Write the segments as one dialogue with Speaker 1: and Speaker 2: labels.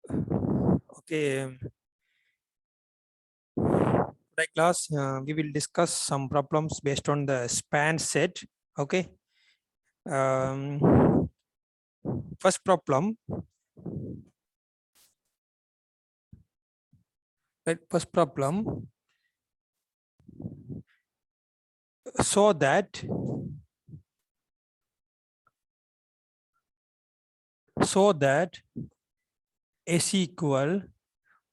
Speaker 1: Okay, today class we will discuss some problems based on the span set. Okay, um, first problem. Right, first problem. So that s equal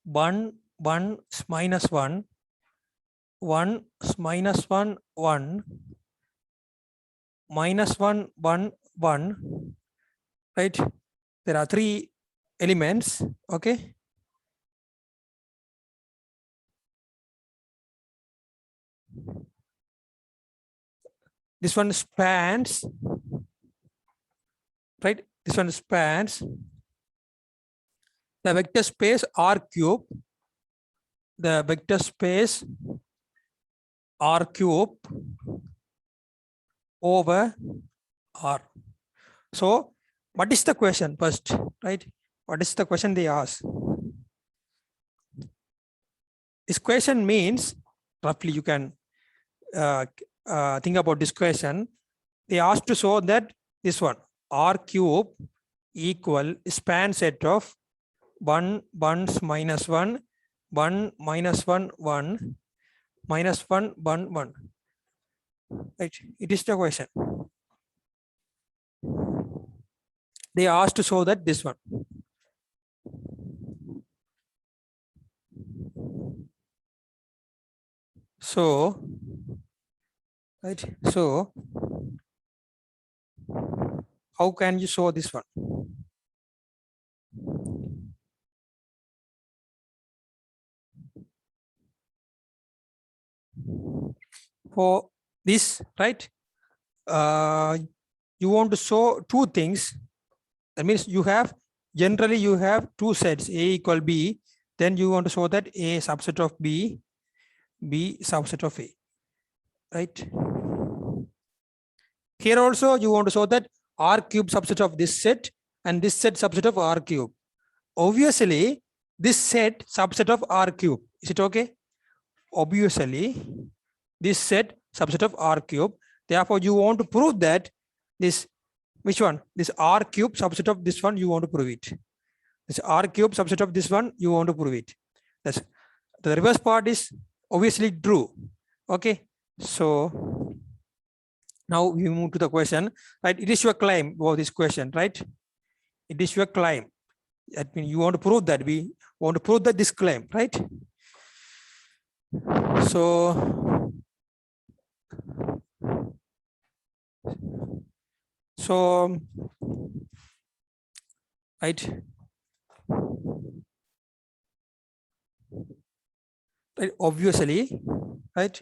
Speaker 1: 1 1 minus 1 1 minus 1 1 minus 1 1 1, right? There are three elements. Okay, this one spans, right? This one spans the vector space R cube, the vector space R cube over R. So what is the question first, right? What is the question they ask? This question means, roughly you can think about this question. They asked to show that this one R cube equal span set of 1 1 minus 1 1 minus 1 1 minus 1 1 1, right? It is the question. They asked to show that this one. So, right, so how can you show this one? For this, right, you want to show two things. That means you have, generally you have two sets, A equal B, then you want to show that A subset of B, B subset of A, right? Here also you want to show that R cube subset of this set and this set subset of R cube. Obviously, this set subset of R cube. Is it okay? Obviously, this set subset of R cube. Therefore, you want to prove that this, which one? This R cube subset of this one, you want to prove it. This R cube subset of this one, you want to prove it. That's the reverse part is obviously true. Okay. So now we move to the question, right? It is your claim about this question, right? It is your claim. That means you want to prove that we want to prove that this claim, right? So, right, obviously, right,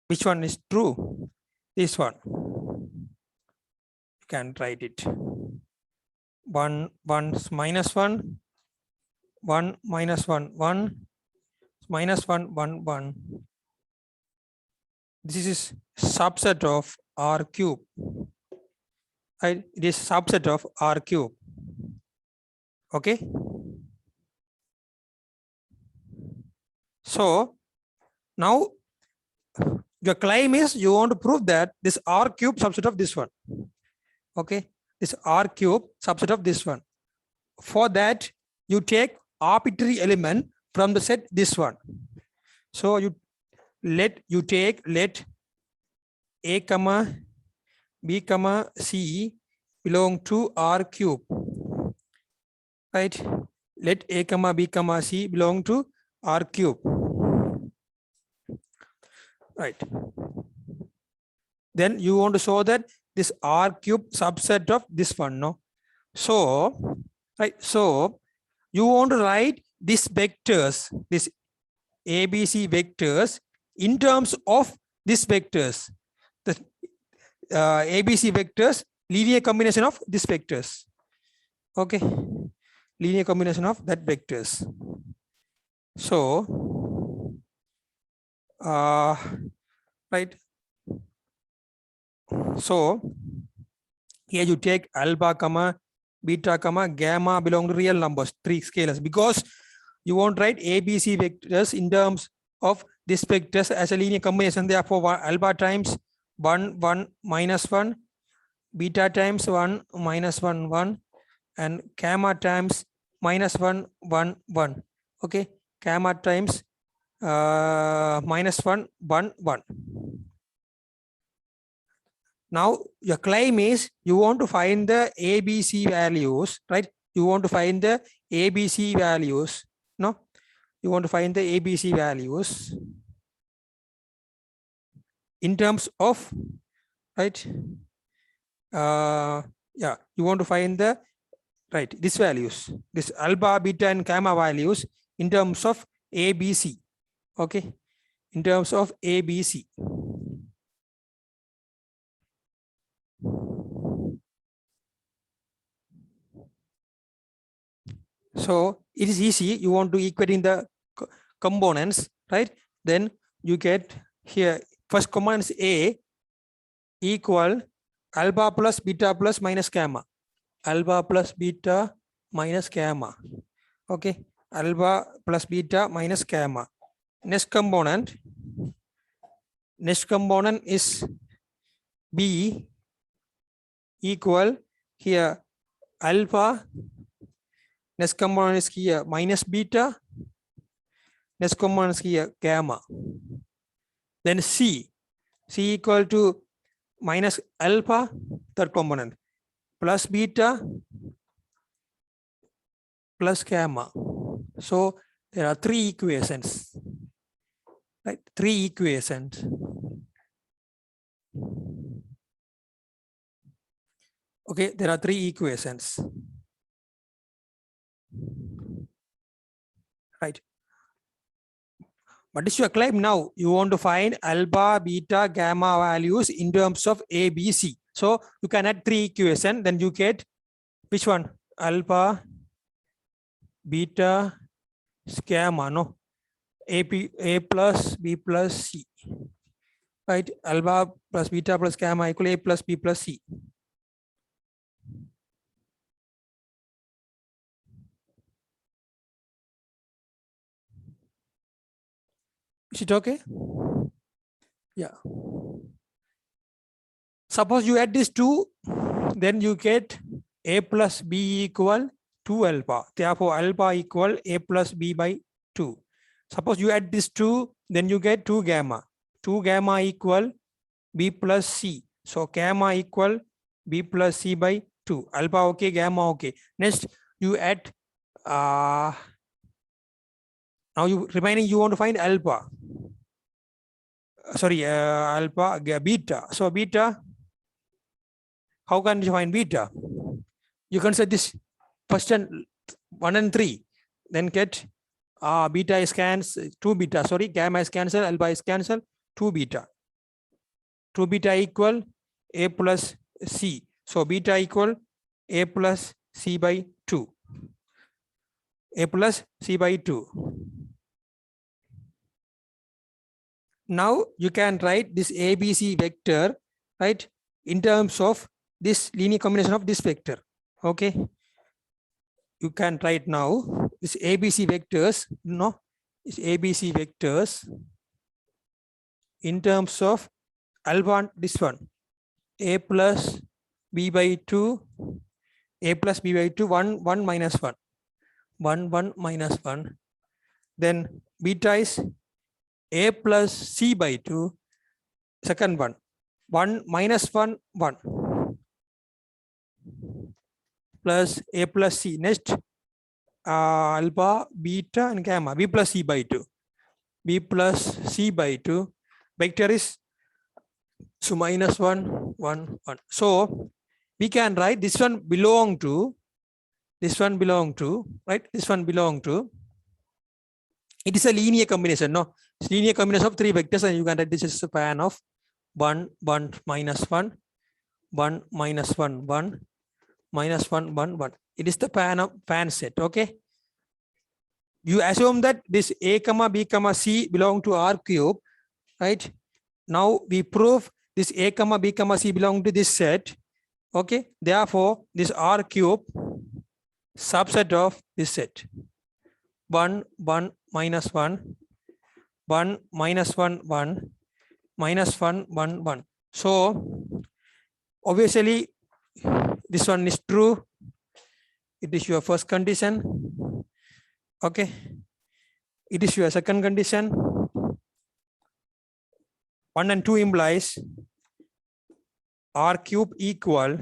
Speaker 1: which one is true? This one. You can write it. 1 1 minus 1 1 minus 1 1 minus 1 1 1. This is subset of R cube. Right? It is subset of R cube. Okay. So now your claim is you want to prove that this R cube subset of this one. Okay. This R cube subset of this one. For that, you take arbitrary element from the set this one. So let A comma B comma C belong to R cube. Right? Let A comma B comma C belong to R cube. Right. Then you want to show that this R cube subset of this one, no? So, right. So you want to write these vectors, this ABC vectors in terms of these vectors. The ABC vectors, linear combination of these vectors. Okay. Linear combination of that vectors. So, right. So here you take alpha comma beta, comma, gamma belong to real numbers, 3 scalars, because you won't write ABC vectors in terms of this vectors as a linear combination. Therefore, alpha times 1, 1, minus 1, beta times 1, minus 1, 1, and gamma times minus 1, 1, 1. Okay, gamma times minus 1, 1, 1. Now your claim is you want to find the ABC values, right? You want to find the ABC values. No, you want to find the ABC values in terms of, right? Yeah, you want to find the, right, these values, this alpha, beta, and gamma values in terms of ABC. Okay, in terms of ABC. So it is easy. You want to equate in the components, right? Then you get here first components A equal alpha plus beta plus minus gamma. Alpha plus beta minus gamma. Okay, alpha plus beta minus gamma. Next component is B equal here alpha. Next component is here minus beta. Next component is here gamma. Then C equal to minus alpha, third component, plus beta plus gamma. So there are 3 equations, right? 3 equations. Okay, there are 3 equations. Right. What is your claim now? You want to find alpha, beta, gamma values in terms of A, B, C. So you can add 3 equations, then you get which one? Alpha, beta, gamma, no? A plus B plus C. Right? Alpha plus beta plus gamma equal A plus B plus C. Is it okay? Yeah. Suppose you add these 2, then you get A plus B equal 2 alpha. Therefore, alpha equal A plus B by 2. Suppose you add this 2, then you get 2 gamma. 2 gamma equal B plus C. So gamma equal B plus C by 2. Alpha okay, gamma okay. Next, you add now you remaining, you want to find alpha. Sorry, alpha, beta. So beta, how can you find beta? You can set this first and 1 and 3, then get beta is cancelled, 2 beta, sorry, gamma is cancelled, alpha is cancelled, 2 beta. 2 beta equal A plus C. So beta equal A plus C by 2. A plus C by 2. Now you can write this ABC vector, right, in terms of this linear combination of this vector. Okay. You can write now this ABC vectors, no, this ABC vectors in terms of alpha, this one, A plus B by 2, A plus B by 2, 1, 1 minus 1, 1, 1 minus 1. Then beta is A plus C by 2, second one, 1 minus 1, 1, plus A plus C. Next, alpha, beta, and gamma, B plus C by 2. B plus C by 2. Vector is so minus 1, 1, 1. So we can write this one belong to, right? This one belong to, it is a linear combination, no? It's linear combination of 3 vectors, and you can write this as a span of 1, 1, minus 1, 1, minus 1, 1, minus 1, 1, 1. It is the pan set, okay? You assume that this A, B, C belong to R cube, right? Now we prove this A, B, C belong to this set, okay? Therefore, this R cube subset of this set. 1, 1, minus 1, 1, minus 1, 1, minus 1, 1, 1. So obviously this one is true. It is your first condition. Okay. It is your second condition. 1 and 2 implies R cube equal,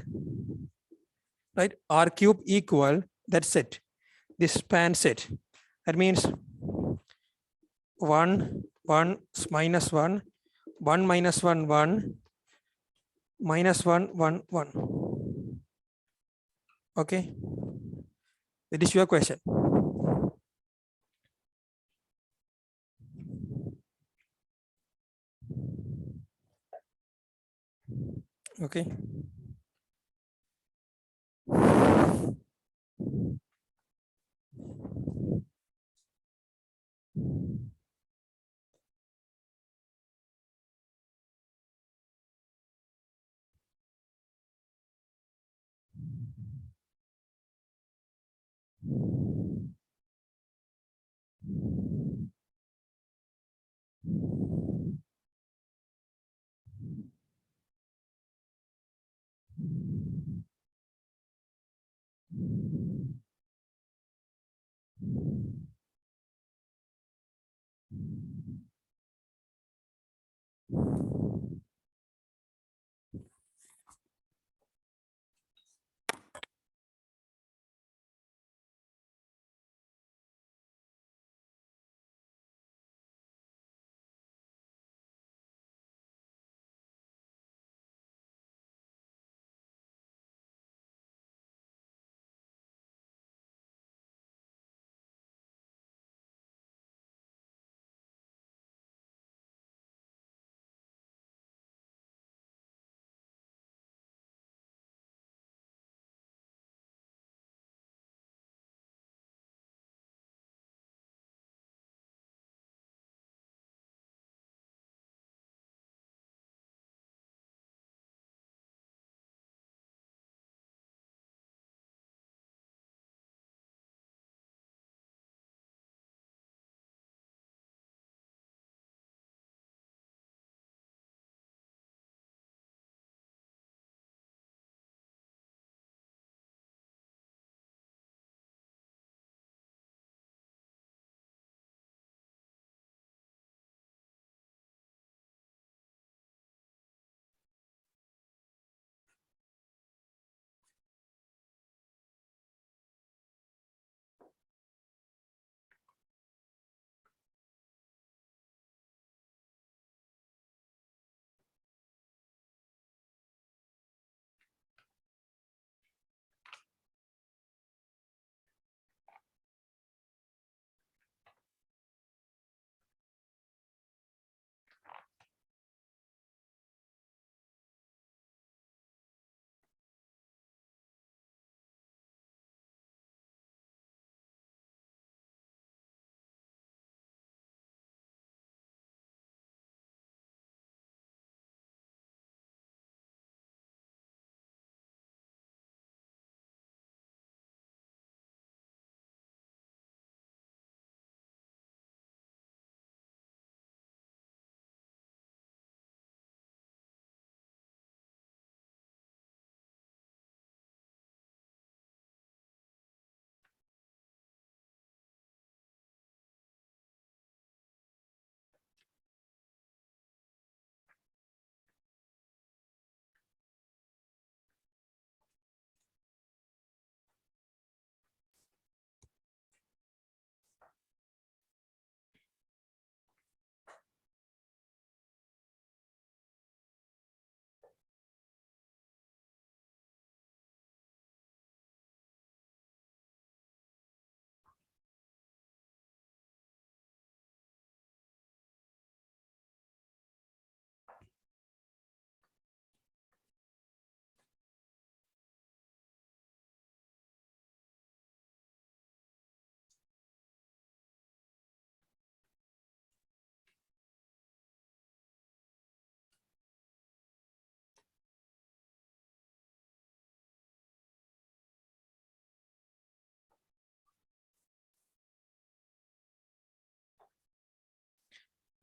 Speaker 1: right? R cube equal that set, this span set. That means 1, 1, minus 1, 1 minus 1, 1, minus 1, 1, 1. Okay. That is your question. Okay.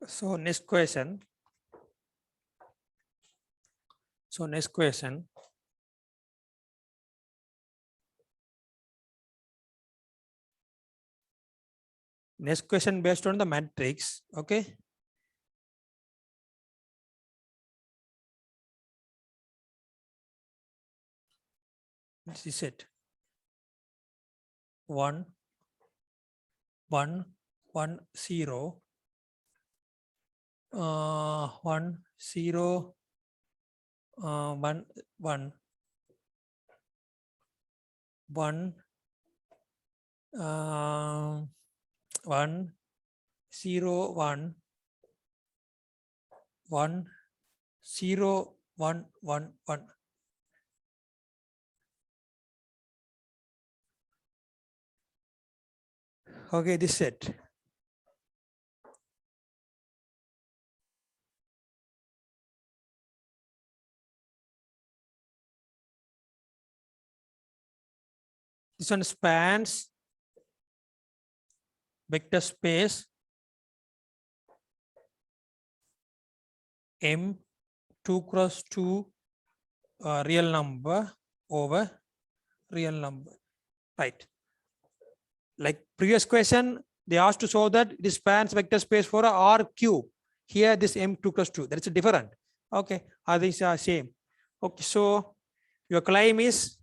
Speaker 1: So next question. So next question. Next question based on the matrix. Okay. This is it. 1, 1, 1, 0. 1, 0, 1, 1, 1, 1, 0, 1, 1, 0, 1, 1, 1. Okay, this set. This one spans vector space M 2 cross 2 real number over real number, right? Like previous question, they asked to show that this spans vector space for a R cube. Here, this M2 cross 2, that is different. Okay, these are same. Okay, so your claim is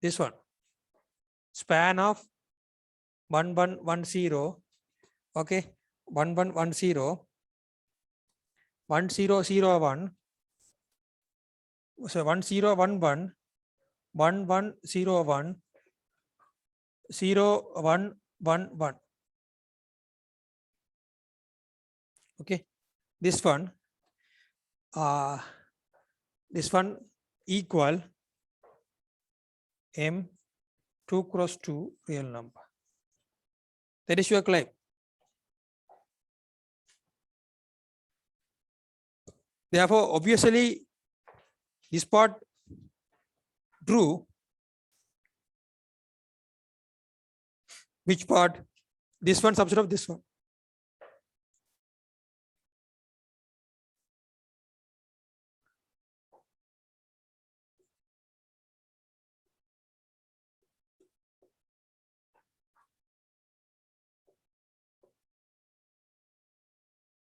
Speaker 1: this one. Span of 1110. Okay, 1110, 1001. So 1011, 1101, 0111. Okay, this one equal M 2 cross 2 real number. That is your claim. Therefore, obviously, this part true. Which part? This one subset of this one.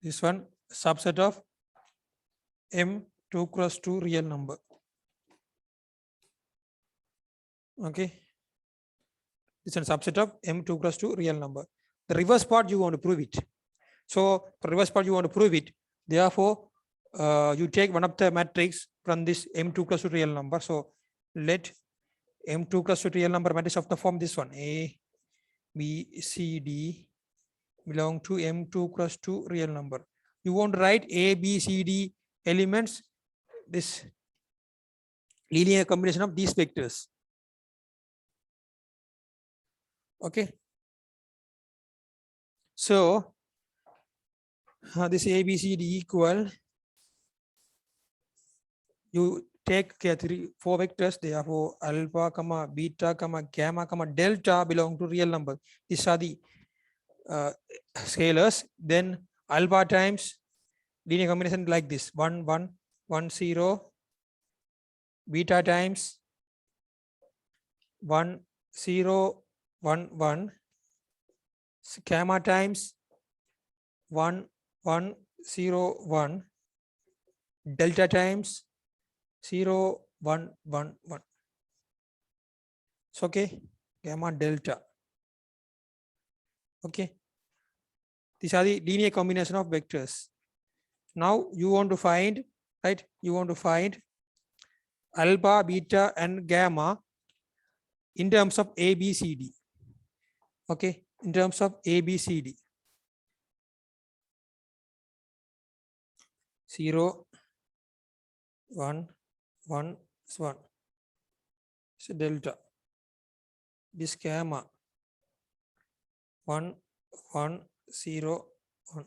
Speaker 1: This one subset of M 2 cross 2 real number. Okay. It's a subset of M 2 cross 2 real number. The reverse part you want to prove it. So for reverse part you want to prove it. Therefore, you take one of the matrix from this M2 cross 2 real number. So let M2 cross 2 real number matrix of the form this one. A, B, C, D belong to M2 cross 2 real number. You want to write A, B, C, D elements, this linear combination of these vectors. Okay. So this A, B, C, D equal, you take four vectors, therefore alpha, comma, beta, comma, gamma, comma, delta belong to real number. These are the scalars. Then alpha times linear combination like this 1, 1, 1, 0, beta times 1, 0, 1, 1, gamma times 1, 1, 0, 1, delta times 0, 1, 1, 1. It's okay. Gamma delta. Okay. These are the linear combination of vectors. Now you want to find, right? You want to find alpha, beta, and gamma in terms of A, B, C, D. Okay. In terms of A, B, C, D. 0, 1, 1, 1. So delta. This gamma 1, 1, 0, 1.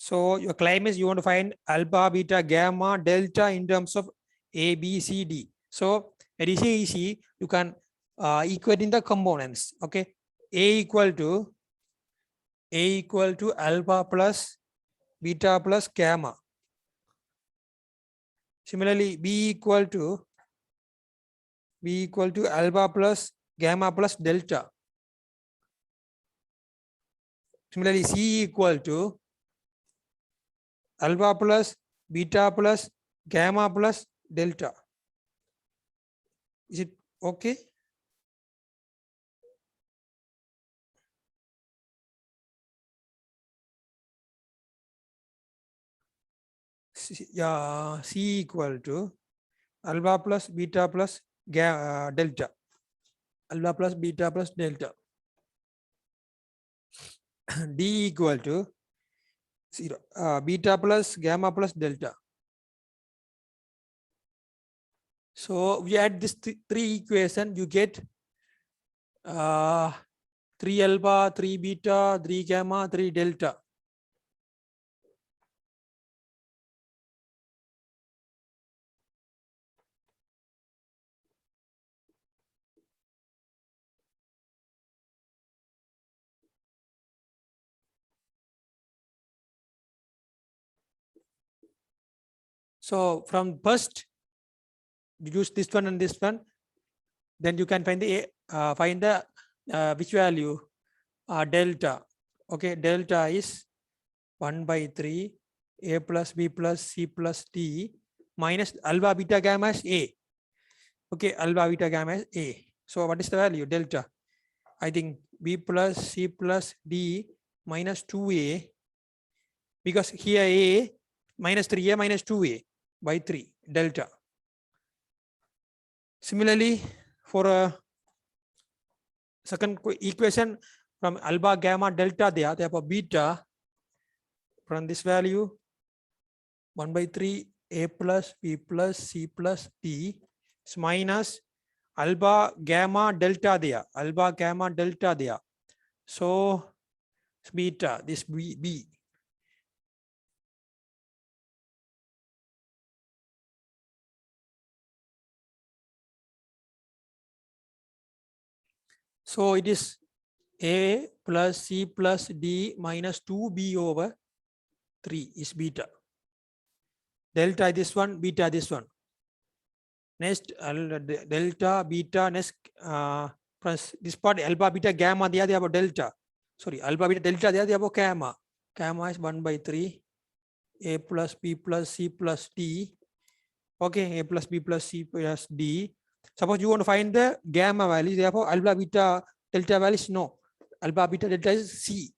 Speaker 1: So your claim is you want to find alpha, beta, gamma, delta in terms of A, B, C, D. So it is easy. You can equate in the components. Okay, A equal to alpha plus beta plus gamma. Similarly, B equal to alpha plus gamma plus delta. Similarly, C equal to alpha plus beta plus gamma plus delta. Is it okay? Yeah, C equal to alpha plus beta plus delta. Alpha plus beta plus delta. D equal to 0. Beta plus gamma plus delta. So we add this three equation, you get 3 alpha, 3 beta, 3 gamma, 3 delta. So from first, use this one and this one, then you can find the which value delta. Okay, delta is 1 by 3 A plus B plus C plus D minus alpha beta gamma is A. Okay, alpha beta gamma is A. So what is the value? Delta. I think B plus C plus D minus 2A, because here A minus 3A minus 2A by 3 delta. Similarly, for a second equation from alpha gamma delta there, therefore beta from this value 1 by 3 A plus B plus C plus D is minus alpha gamma delta there, alpha gamma delta there. So beta, this B. So it is A plus C plus D minus 2B over 3 is beta. Delta this one, beta this one. Next delta, beta, next plus this part alpha, beta, gamma, they have delta. Sorry, alpha, beta, delta, they have gamma. Gamma is 1 by 3 A plus B plus C plus D. Okay, A plus B plus C plus D. Suppose you want to find the gamma values, therefore alpha, beta, delta values, no. Alpha, beta, delta is C.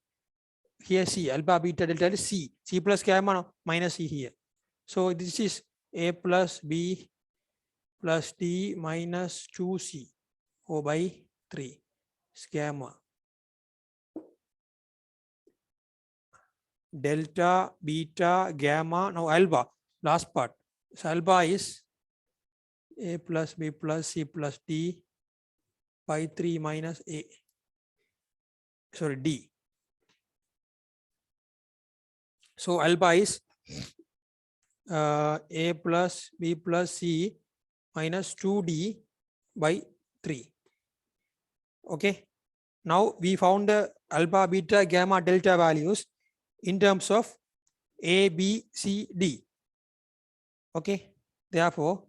Speaker 1: Here C, alpha, beta, delta is C. C plus gamma, no, minus C here. So this is A plus B plus D minus 2C O by 3 is gamma. Delta, beta, gamma, now alpha, last part. So alpha is A plus B plus C plus D by 3 minus A. Sorry, D. So alpha is A plus B plus C minus 2D by 3. Okay. Now we found the alpha, beta, gamma, delta values in terms of A, B, C, D. Okay. Therefore,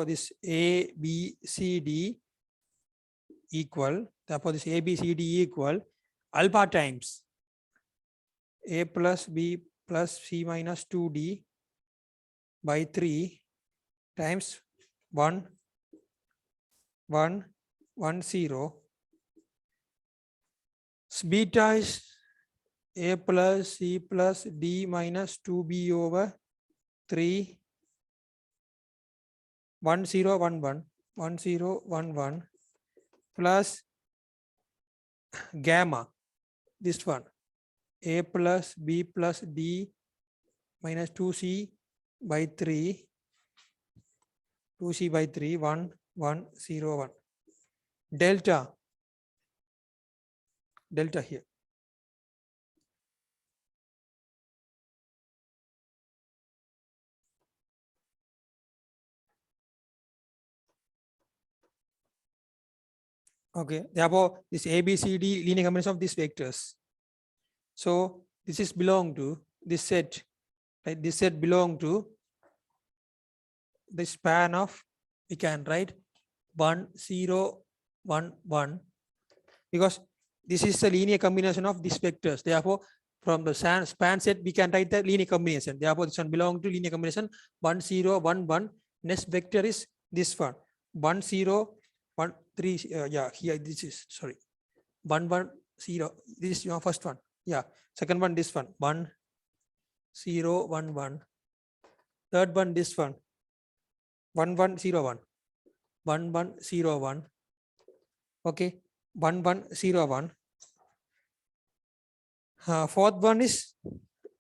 Speaker 1: this A, B, C, D equal, therefore this A, B, C, D equal alpha times A plus B plus C minus 2D by 3 times 1, 1, 1, 0. Beta is A plus C plus D minus 2B over 3, 1, 0, 1, 1, 1, 0, 1, 1 plus gamma, this one, A plus B plus D minus 2C by 3, 2C by 3, 1, 1, 0, 1. delta here. Okay, therefore this A, B, C, D linear combination of these vectors. So this is belong to this set, right? This set belong to the span of, we can write 1 0 1 1, because this is a linear combination of these vectors. Therefore, from the span set, we can write the linear combination. Therefore, this one belong to linear combination 1 0 1 1. Next vector is this one 1 0 1 3. Yeah, here this is, sorry, 1 1 0. This is your first one. Yeah, second one this one 1 0 1 1. Third one this one 1 1 0 1 1 1 0 1. Okay, 1 1 0 1. Fourth one is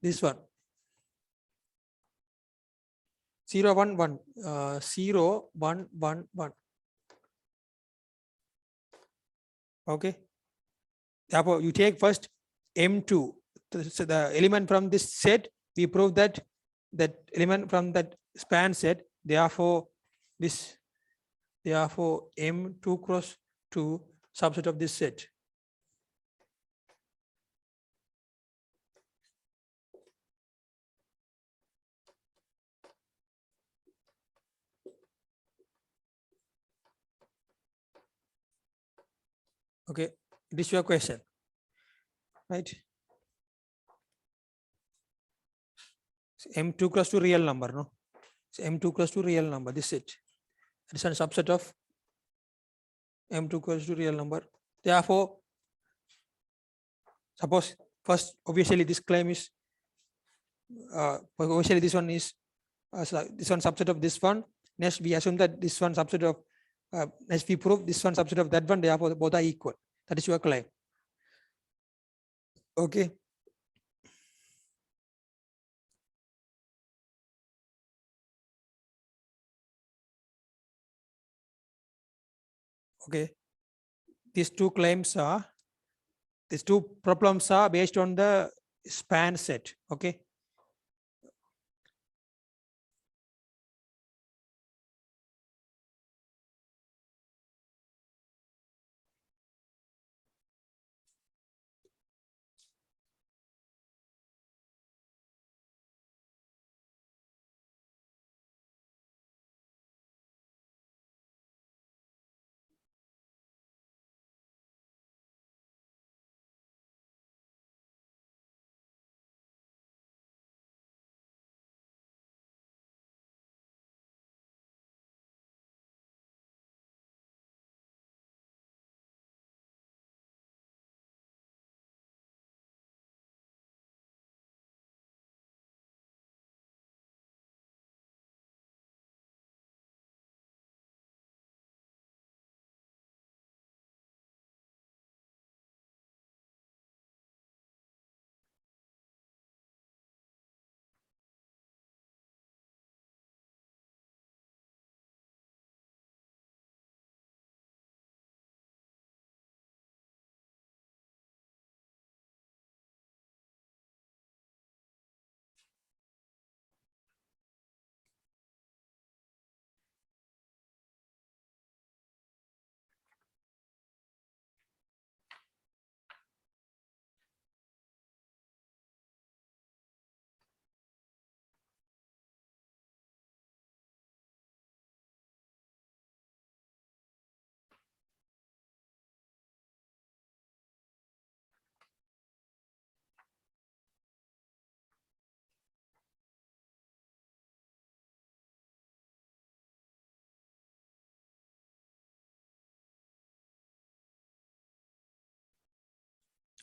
Speaker 1: this one 0 1 1. 0 1 1 1. Okay, therefore you take first M2. So the element from this set, we prove that that element from that span set, therefore this, therefore M2 cross 2 subset of this set. Okay, this is your question, right? So M2 cross to real number, no? So M2 cross to real number, this set. It's a subset of M2 cross to real number. Therefore, suppose first, obviously this claim is, obviously this one is, this one subset of this one. Next, we assume that this one subset of, next we prove this one subset of that one, therefore both are equal. That is your claim. Okay. Okay. These two claims are, these two problems are based on the span set. Okay.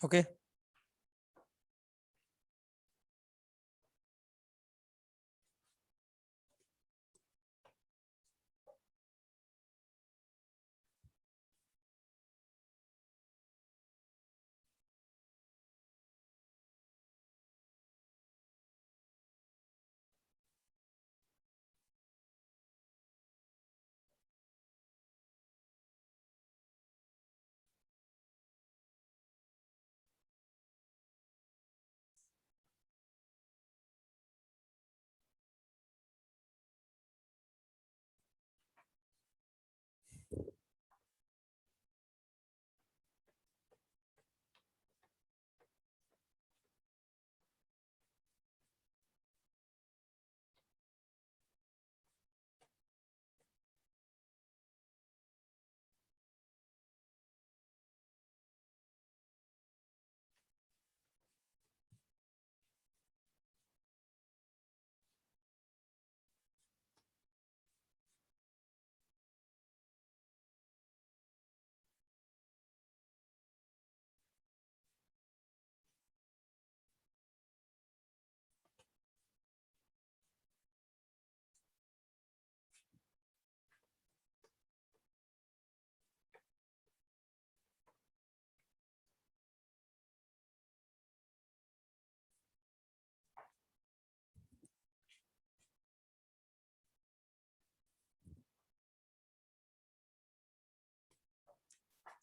Speaker 1: Okay.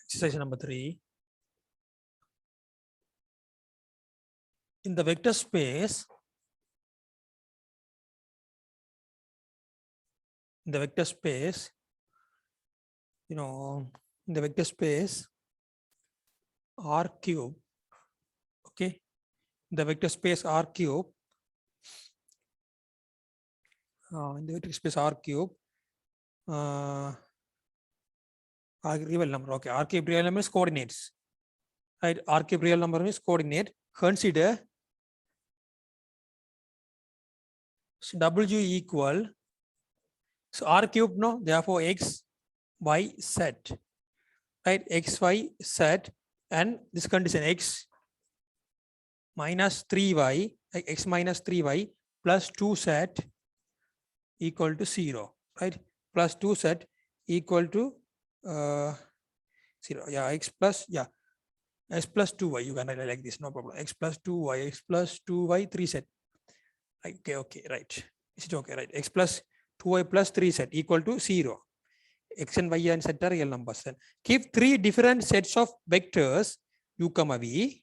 Speaker 1: exercise number 3. In the vector space, in the vector space, in the vector space R cube, okay, the vector space R cube, in the vector space R cube, R real number, okay, R cube real number is coordinates, right? R cube real number is coordinate. Consider W equal, so R cube, no, therefore X, Y, Z, right? X, Y, Z, and this condition X minus 3Y, X minus 3Y plus 2Z equal to 0, right? Plus 2Z equal to 0. Yeah, X plus, yeah, X plus 2Y. You can write like this, no problem. X plus 2Y, X plus 2Y, 3Z. Okay, okay, right. Is it okay, right? X plus 2Y plus 3Z equal to 0. X and Y and Z are real numbers. Then keep 3 different sets of vectors U comma V.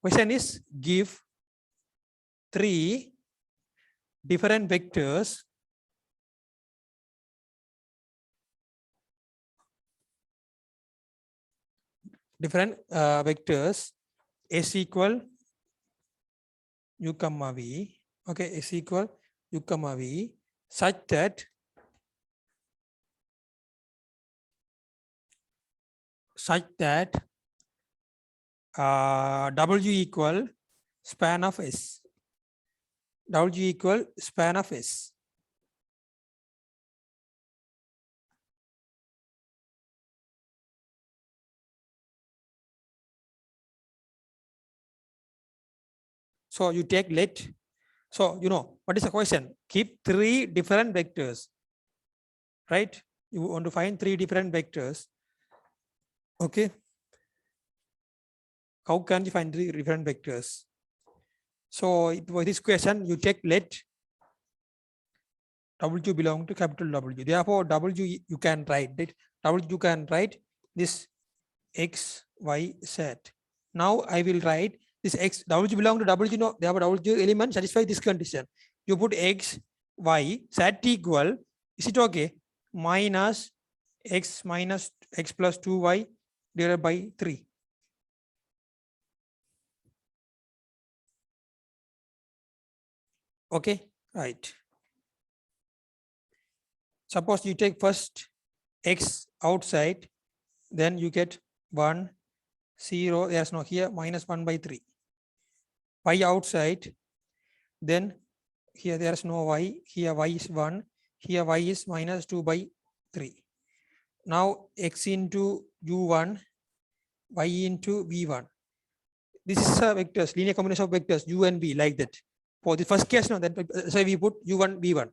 Speaker 1: Question is give 3 different vectors vectors S equal U comma V, okay, S equal U comma V, such that W equal span of S. W equal span of S. So you take let. So what is the question? Keep 3 different vectors, right? You want to find 3 different vectors. Okay. How can you find 3 different vectors? So for this question, you take let W belong to capital W. Therefore, W you can write that W you can write this X, Y, Z. Now I will write this X, W belong to W. No, therefore W element satisfy this condition. You put X, Y, Z equal, is it okay? Minus X minus X plus 2Y divided by 3. Okay, right. Suppose you take first X outside, then you get 1, 0, there's no here, minus 1 by 3. Y outside, then here there's no Y, here Y is 1, here Y is minus 2 by 3. Now X into U1, Y into V1. This is a vectors, linear combination of vectors U and V, like that. For the first case, no, that so we put U1, V1,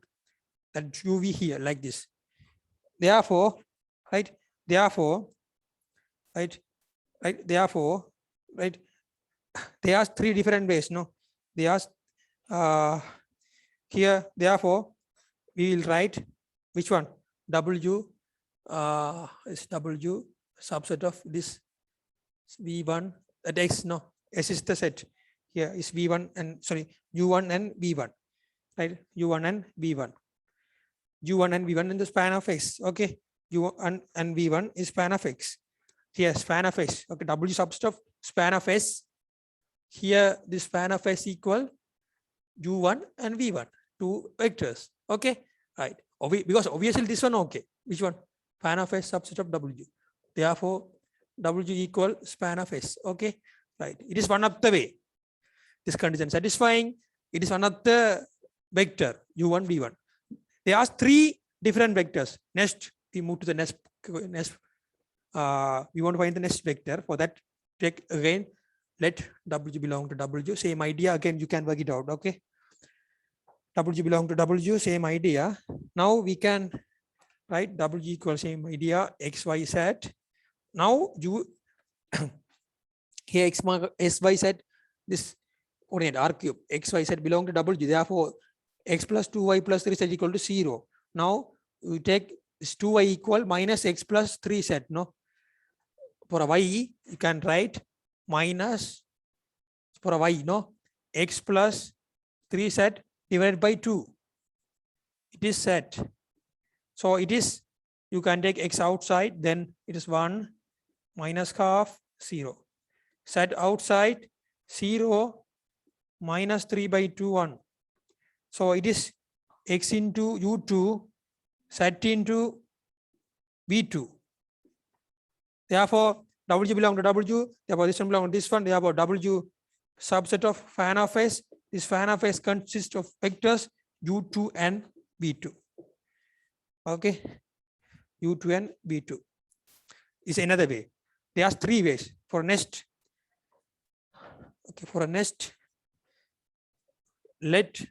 Speaker 1: that UV here like this. Therefore, right, there are 3 different ways, no? They ask here, therefore, we will write which one? W is W subset of this V1 at X, no? S is the set. Here is V1 and sorry, U1 and V1, right? U1 and V1. U1 and V1 in the span of X. Okay. U1 and V1 is span of X. Here, span of X. Okay. W subset of span of S. Here, the span of S equal U1 and V1, 2 vectors. Okay. Right. Because obviously this one, okay. Which one? Span of S subset of W. Therefore, W equal span of S. Okay. Right. It is one of the way. This condition satisfying. It is one of the vector U1, V1. There are 3 different vectors. Next, we move to the next. We want to find the next vector. For that, take again, let W belong to W. Same idea. Again, you can work it out. Okay. W belong to W. Same idea. Now we can write W equal same idea. X, Y, Z. Now you here X, Y, Z. This coordinate R cube. X, Y, Z belong to W. Therefore, X plus 2Y plus 3Z equal to 0. Now we take this 2Y equal minus X plus 3Z. No, for a y, you can write minus for a y, no, x plus 3z divided by 2. It is set. So it is, you can take x outside, then it is 1 minus half 0. Set outside 0 minus 3 by 2 1. So it is x into u2 set into v2. Therefore, w belong to w, therefore this one belong to this one, therefore w subset of fan of s. This fan of s consists of vectors u2 and v2. Okay, u2 and v2 is another way. There are 3 ways for nest. Okay, for a nest, let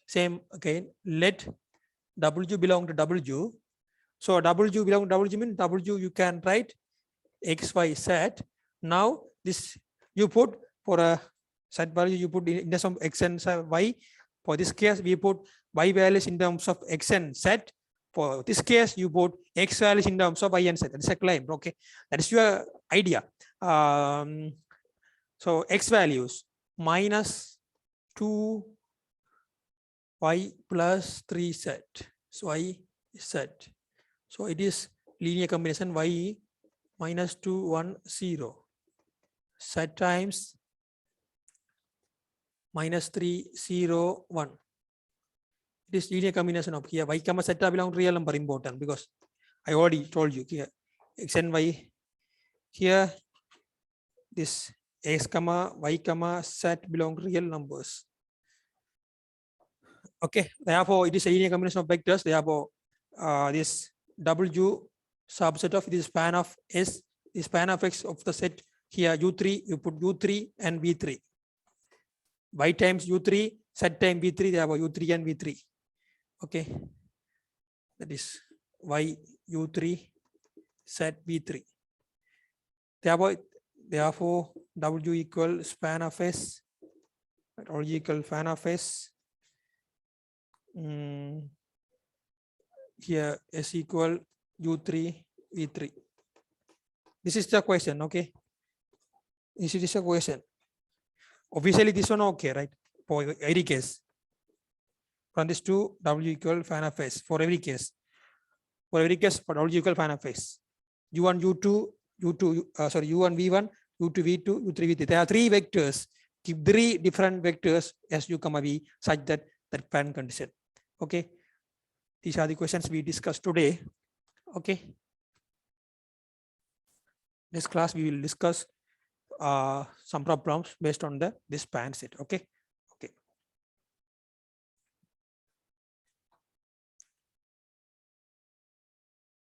Speaker 1: same again, let w belong to w. So w belong to w means w you can write x, y, z. Now this you put for a set value, you put in terms of x and y. For this case, we put y values in terms of x and z. For this case, you put x values in terms of y and z. That's a claim. Okay, that is your idea. So x values minus 2 y plus 3z. So y is z. So it is linear combination y minus 2 1 0 z times minus 3 0 1. It is linear combination of here y comma z belong to real number, important because I already told you here x and y. Here this x comma y comma z belong to real numbers. Okay, therefore it is a linear combination of vectors. Therefore this w subset of this span of s, the span of x of the set here u3, you put u3 and v3. Y times u3, z times v3, therefore u3 and v3. Okay, that is y u3 z v3. Therefore w equal span of s, or equal fan of s. Here s equal u3 v3. This is the question. Okay, this is a question. Obviously this one okay, right? For every case, from this two, w equal fan of s for every case. For every case, for w equal fan of s. u1 u2 u1 v1 u2 v2 u3 v3. There are 3 vectors. Keep 3 different vectors as u comma v such that fan condition. Okay, these are the questions we discussed today. Okay, this class we will discuss some problems based on this span set. Okay.